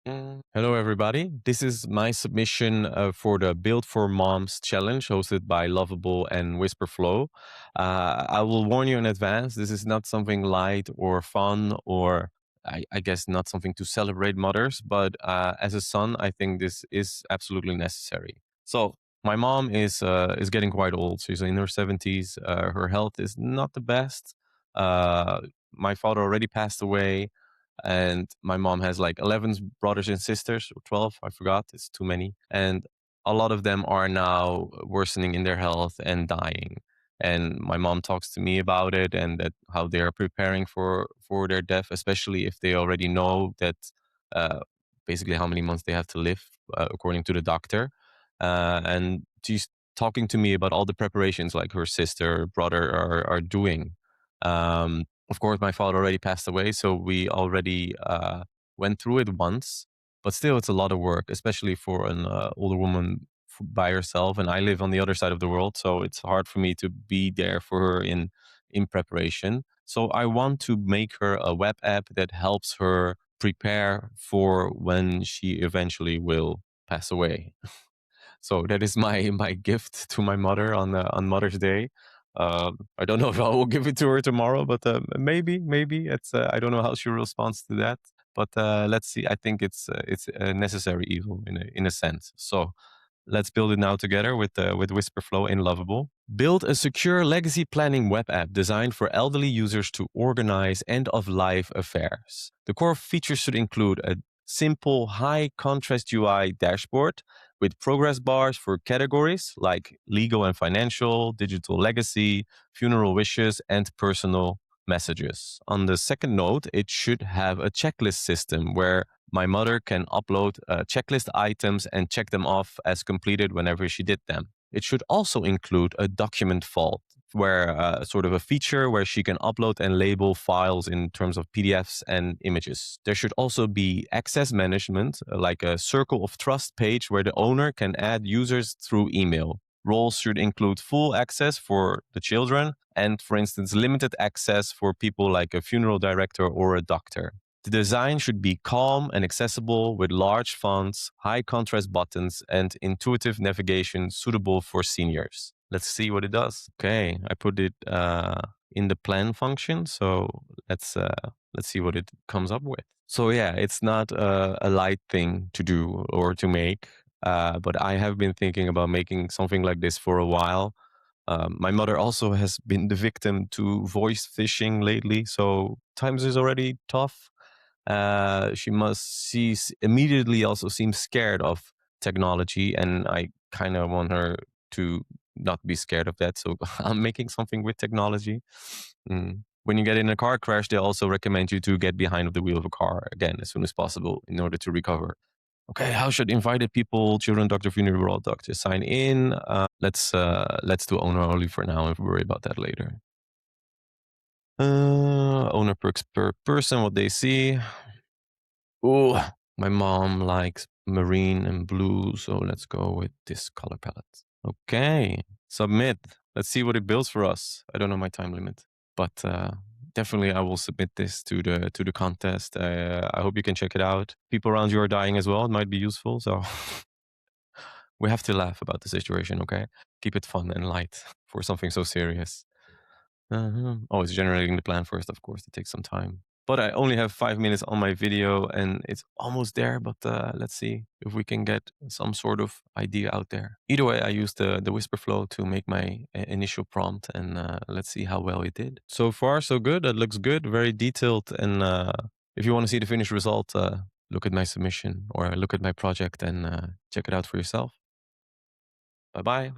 Hello, everybody. This is my submission for the Build for Moms challenge hosted by Lovable and Wispr Flow. I will warn you in advance, this is not something light or fun or I guess not something to celebrate mothers, but as a son, I think this is absolutely necessary. So my mom is getting quite old. She's in her 70s. Her health is not the best. My father already passed away and my mom has like 11 brothers and sisters, or 12, I forgot, it's too many, and a lot of them are now worsening in their health and dying. And my mom talks to me about it, and that how they are preparing for their death, especially if they already know that uh, basically how many months they have to live according to the doctor. And she's talking to me about all the preparations like her sister brother are doing. Of course, my father already passed away, so we already went through it once. But still, it's a lot of work, especially for an older woman by herself. And I live on the other side of the world, so it's hard for me to be there for her in preparation. So I want to make her a web app that helps her prepare for when she eventually will pass away. So that is my gift to my mother on Mother's Day. I don't know if I will give it to her tomorrow, but maybe it's I don't know how she responds to that. But let's see. I think it's a necessary evil in a sense. So let's build it now together with Wispr Flow in Lovable. Build a secure legacy planning web app designed for elderly users to organize end of life affairs. The core features should include a simple, high contrast UI dashboard with progress bars for categories like legal and financial, digital legacy, funeral wishes, and personal messages. On the second note, it should have a checklist system where my mother can upload checklist items and check them off as completed whenever she did them. It should also include a document vault, where sort of a feature where she can upload and label files in terms of PDFs and images. There should also be access management, like a circle of trust page where the owner can add users through email. Roles should include full access for the children and, for instance, limited access for people like a funeral director or a doctor. The design should be calm and accessible with large fonts, high contrast buttons, and intuitive navigation suitable for seniors. Let's see what it does. Okay, I put it in the plan function, so let's see what it comes up with. So yeah, it's not a light thing to do or to make, but I have been thinking about making something like this for a while. My mother also has been the victim to voice phishing lately, so times is already tough. She immediately also seems scared of technology, and I kind of want her to not be scared of that. So I'm making something with technology. When you get in a car crash, they also recommend you to get behind of the wheel of a car again as soon as possible in order to recover. Okay, how should invited people, children, doctor, funeral doctor sign in? Let's do owner only for now and worry about that later. Owner perks per person, what they see. Oh, my mom likes marine and blue, so let's go with this color palette. Okay, submit. Let's see what it builds for us. I don't know my time limit, but definitely I will submit this to the contest. I hope you can check it out. People around you are dying as well. It might be useful, so we have to laugh about the situation. Okay, keep it fun and light for something so serious. Always generating the plan first, of course. It takes some time. But I only have 5 minutes on my video and it's almost there. But let's see if we can get some sort of idea out there. Either way, I used the Whisper Flow to make my initial prompt, and let's see how well it did. So far, so good. That looks good. Very detailed. And if you want to see the finished result, look at my submission or look at my project and check it out for yourself. Bye bye.